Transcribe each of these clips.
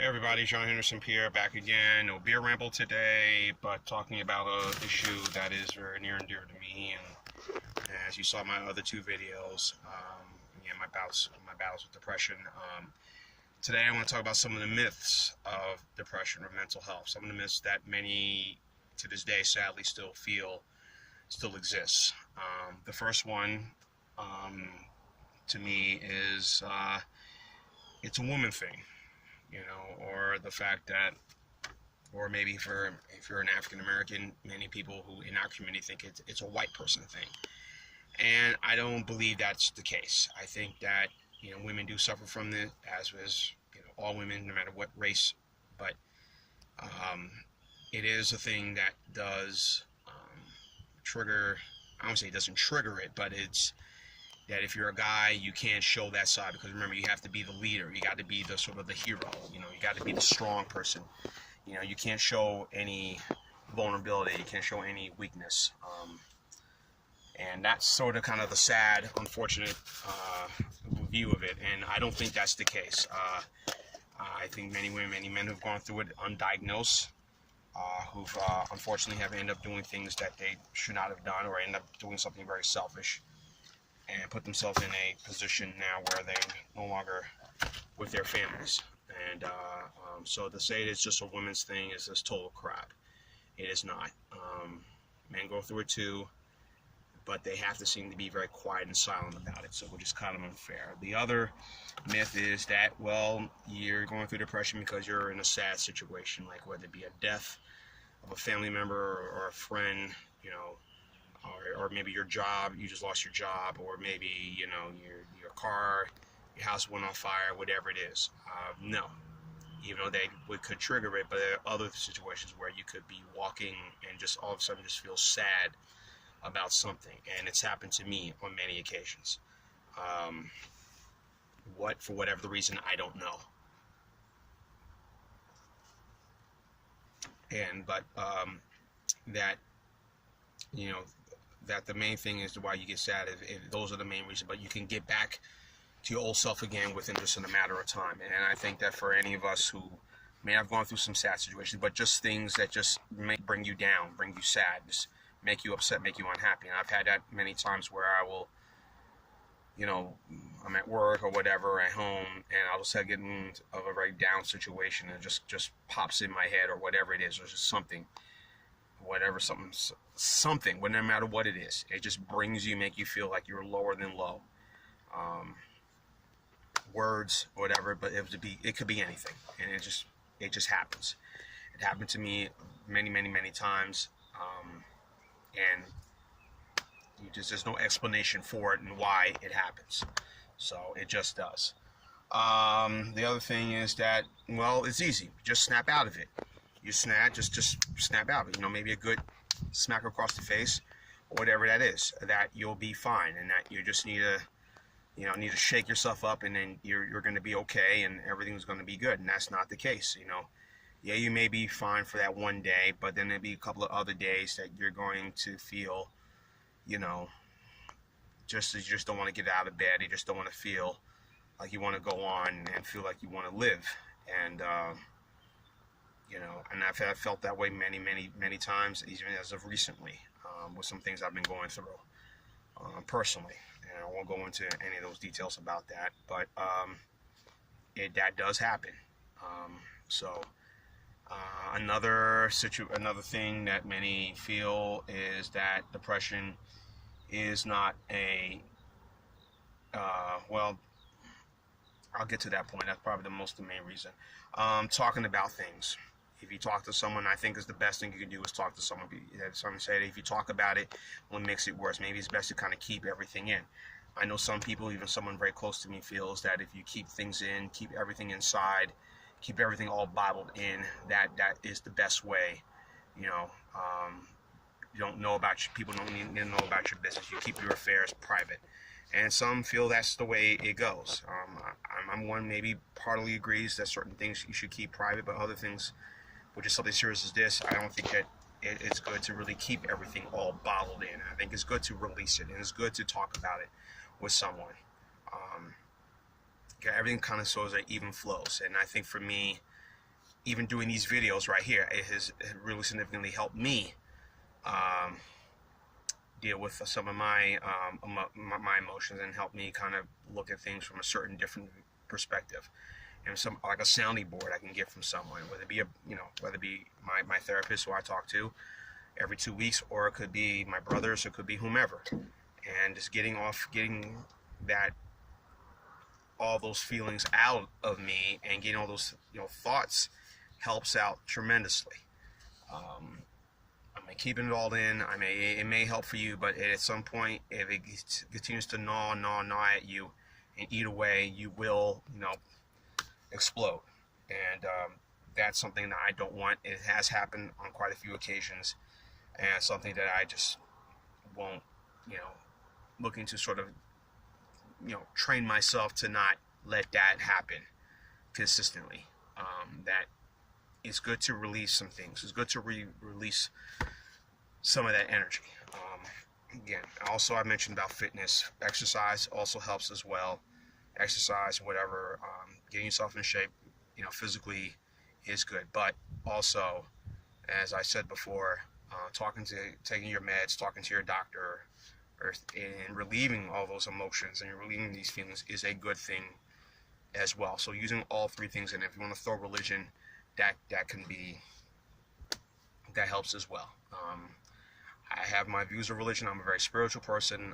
Hey everybody, John Henderson Pierre back again. No beer ramble today, but talking about an issue that is very near and dear to me. And as you saw my other two videos, my battles with depression. Today I want to talk about some of the myths of depression or mental health. Some of the myths that many to this day sadly still feel still exists. The first one to me is it's a woman thing. Or the fact that, or maybe if you're an African American, many people who in our community think it's a white person thing, and I don't believe that's the case. I think that women do suffer from this, as is all women, no matter what race, but it is a thing that does trigger. I don't say it doesn't trigger it, but it's that if you're a guy, you can't show that side, because remember, you have to be the leader. You got to be the sort of the hero. You got to be the strong person. You can't show any vulnerability. You can't show any weakness. And that's sort of kind of the sad, unfortunate view of it. And I don't think that's the case. I think many women, many men who've gone through it undiagnosed, who've unfortunately have ended up doing things that they should not have done, or end up doing something very selfish, and put themselves in a position now where they're no longer with their families. And so to say it's just a women's thing is just total crap. It is not. Men go through it too, but they have to seem to be very quiet and silent about it, so which is kind of unfair. The other myth is that, well, you're going through depression because you're in a sad situation, like whether it be a death of a family member or a friend, or maybe your job, you just lost your job, or maybe your car, your house went on fire, whatever it is. No, even though could trigger it, but there are other situations where you could be walking and just all of a sudden just feel sad about something, and it's happened to me on many occasions. For whatever the reason, I don't know. But that the main thing is why you get sad. Those are the main reasons, but you can get back to your old self again within just in a matter of time. And I think that for any of us who may have gone through some sad situations, but just things that just may bring you down, bring you sad, just make you upset, make you unhappy. And I've had that many times where I will, I'm at work or whatever, at home, and I'll just get into a very down situation, and it just pops in my head, or whatever it is, or just something, but no matter what it is, it just brings you, make you feel like you're lower than low. Words, whatever, but it could be anything, and it just happens. It happened to me many, many, many times, and there's no explanation for it and why it happens. So it just does. The other thing is that, well, it's easy. Just snap out of it. You just snap out of it. Maybe a good smack across the face, or whatever that is, that you'll be fine, and that you just need to shake yourself up, and then you're going to be okay, and everything's going to be good. And that's not the case. Yeah, you may be fine for that one day, but then there'll be a couple of other days that you're going to feel, you just don't want to get out of bed. You just don't want to feel like you want to go on and feel like you want to live. And and I've felt that way many, many, many times, even as of recently, with some things I've been going through personally. And I won't go into any of those details about that, but that does happen. Another thing that many feel is that depression is not well, I'll get to that point. That's probably the main reason. Talking about things. If you talk to someone, I think is the best thing you can do is talk to someone. Someone said if you talk about it, well, it makes it worse. Maybe it's best to kind of keep everything in. I know some people, even someone very close to me, feels that if you keep things in, keep everything inside, keep everything all bottled in, that is the best way. You don't know about people don't need to know about your business. You keep your affairs private. And some feel that's the way it goes. I'm one maybe partly agrees that certain things you should keep private, but other things, which is something serious as this, I don't think that it's good to really keep everything all bottled in. I think it's good to release it, and it's good to talk about it with someone. Everything kind of shows that even flows. And I think for me, even doing these videos right here, it has really significantly helped me deal with some of my my emotions, and help me kind of look at things from a certain different perspective. And some, like a sounding board I can get from someone, whether it be whether it be my therapist who I talk to every 2 weeks, or it could be my brothers, or it could be whomever, and just getting that, all those feelings out of me, and getting all those thoughts helps out tremendously. I mean, keeping it all in, it may help for you, but at some point, if it continues to gnaw at you and eat away, you will explode. And that's something that I don't want. It has happened on quite a few occasions, and something that I just won't, looking to sort of, train myself to not let that happen consistently. That it's good to release some things. It's good to release some of that energy. Again, also I mentioned about fitness. Exercise also helps as well. Exercise, whatever, getting yourself in shape, physically is good. But also, as I said before, taking your meds, talking to your doctor, and relieving all those emotions and relieving these feelings is a good thing as well. So using all three things in. If you want to throw religion, that helps as well. I have my views of religion. I'm a very spiritual person.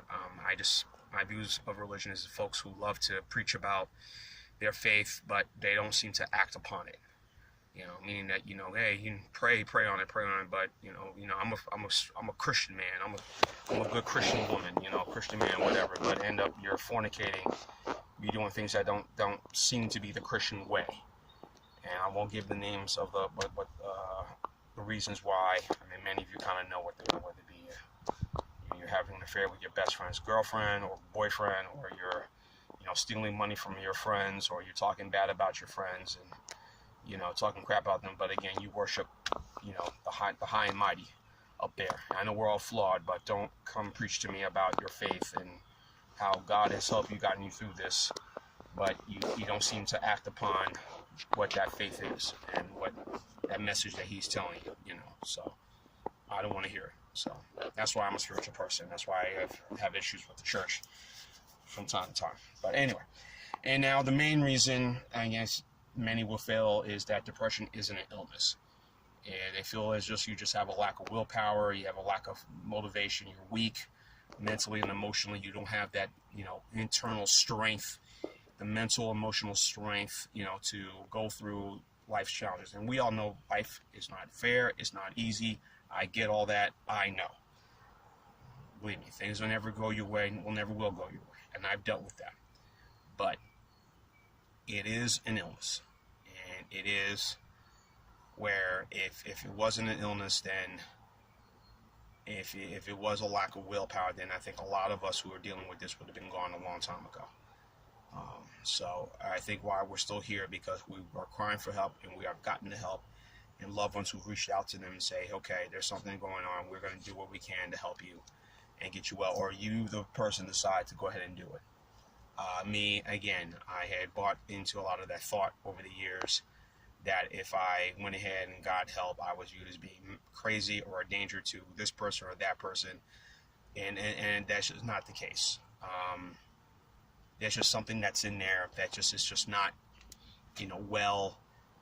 My views of religion is folks who love to preach about their faith, but they don't seem to act upon it. Meaning that hey, you pray on it, but I'm a Christian man. I'm a good Christian woman, Christian man, whatever. But end up you're fornicating, you're doing things that don't seem to be the Christian way. And I won't give the names of the reasons why. I mean, many of you kind of know what they are, whether it be you're having an affair with your best friend's girlfriend or boyfriend, or you're stealing money from your friends, or you're talking bad about your friends and talking crap about them. But again, you worship the high and mighty up there. I know we're all flawed, but don't come preach to me about your faith and how God has helped you, gotten you through this, but you don't seem to act upon what that faith is and what that message that he's telling you, so I don't want to hear it. So that's why I'm a spiritual person. That's why I have issues with the church from time to time. But anyway, and now the main reason I guess many will fail is that depression isn't an illness. And they feel as just you just have a lack of willpower, you have a lack of motivation, you're weak mentally and emotionally, you don't have that internal strength, the mental emotional strength to go through life's challenges. And we all know life is not fair, it's not easy. I get all that, I know. Believe me, things will never go your way, never will go your way, and I've dealt with that. But it is an illness, and it is where if it wasn't an illness, then if it was a lack of willpower, then I think a lot of us who are dealing with this would have been gone a long time ago. So I think why we're still here, because we are crying for help, and we have gotten the help, and loved ones who've reached out to them and say, okay, there's something going on, we're going to do what we can to help you and get you well, or you, the person, decide to go ahead and do it. Me, again, I had bought into a lot of that thought over the years that if I went ahead and got help, I was viewed as being crazy or a danger to this person or that person, and that's just not the case. There's just something that's in there that is just not, well,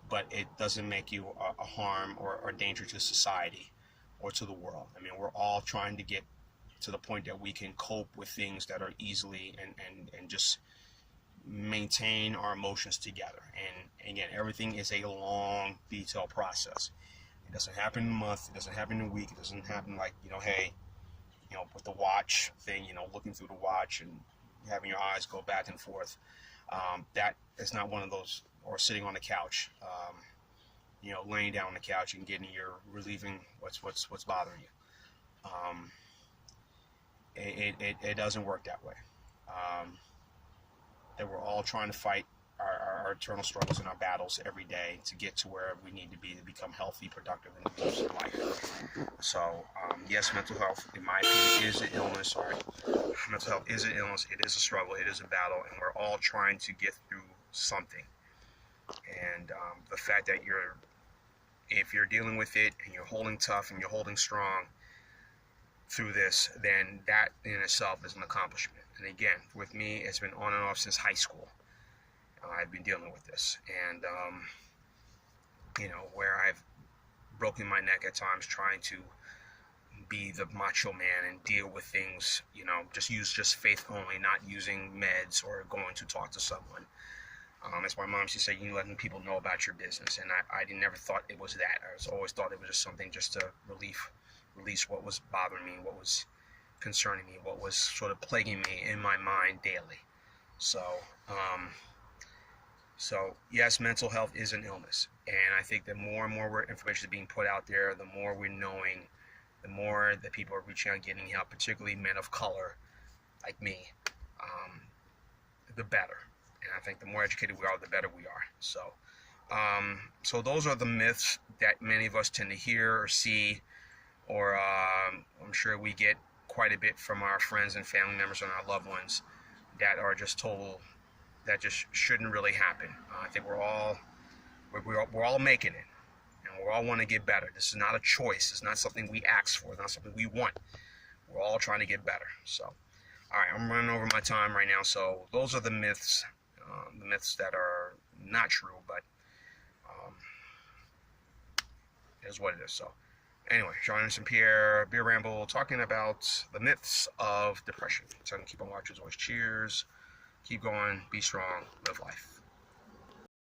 but it doesn't make you a harm or danger to society or to the world. I mean, we're all trying to get to the point that we can cope with things that are easily and just maintain our emotions together. And again, everything is a long, detailed process. It doesn't happen in a month. It doesn't happen in a week. It doesn't happen like, hey, with the watch thing, looking through the watch and having your eyes go back and forth. That is not one of those, or sitting on the couch, laying down on the couch and relieving what's bothering you. It doesn't work that way. That we're all trying to fight our internal struggles and our battles every day to get to where we need to be to become healthy, productive individuals in life. So, yes, mental health, in my opinion, is an illness. Mental health is an illness. It is a struggle. It is a battle, and we're all trying to get through something. And the fact that you're if you're dealing with it and you're holding tough and you're holding strong through this, then that in itself is an accomplishment. And again, with me, it's been on and off since high school. I've been dealing with this, and where I've broken my neck at times trying to be the macho man and deal with things, just use faith only, not using meds or going to talk to someone. As my mom used to say, you letting people know about your business, and I never thought it was that. I always thought it was just something just to release what was bothering me, what was concerning me, what was sort of plaguing me in my mind daily. So yes, mental health is an illness, and I think that more and more information is being put out there, the more we're knowing, the more that people are reaching out, getting help, particularly men of color like me, the better. And I think the more educated we are, the better we are. So those are the myths that many of us tend to hear or see, or I'm sure we get quite a bit from our friends and family members and our loved ones that are just told that just shouldn't really happen. I think we're all making it, and we all want to get better. This is not a choice. It's not something we ask for. It's not something we want. We're all trying to get better. So, all right, I'm running over my time right now. So those are the myths that are not true, but it is what it is. So anyway, Sean Anderson Pierre, Beer Ramble, talking about the myths of depression. So keep on watching as always. Cheers. Keep going. Be strong. Live life.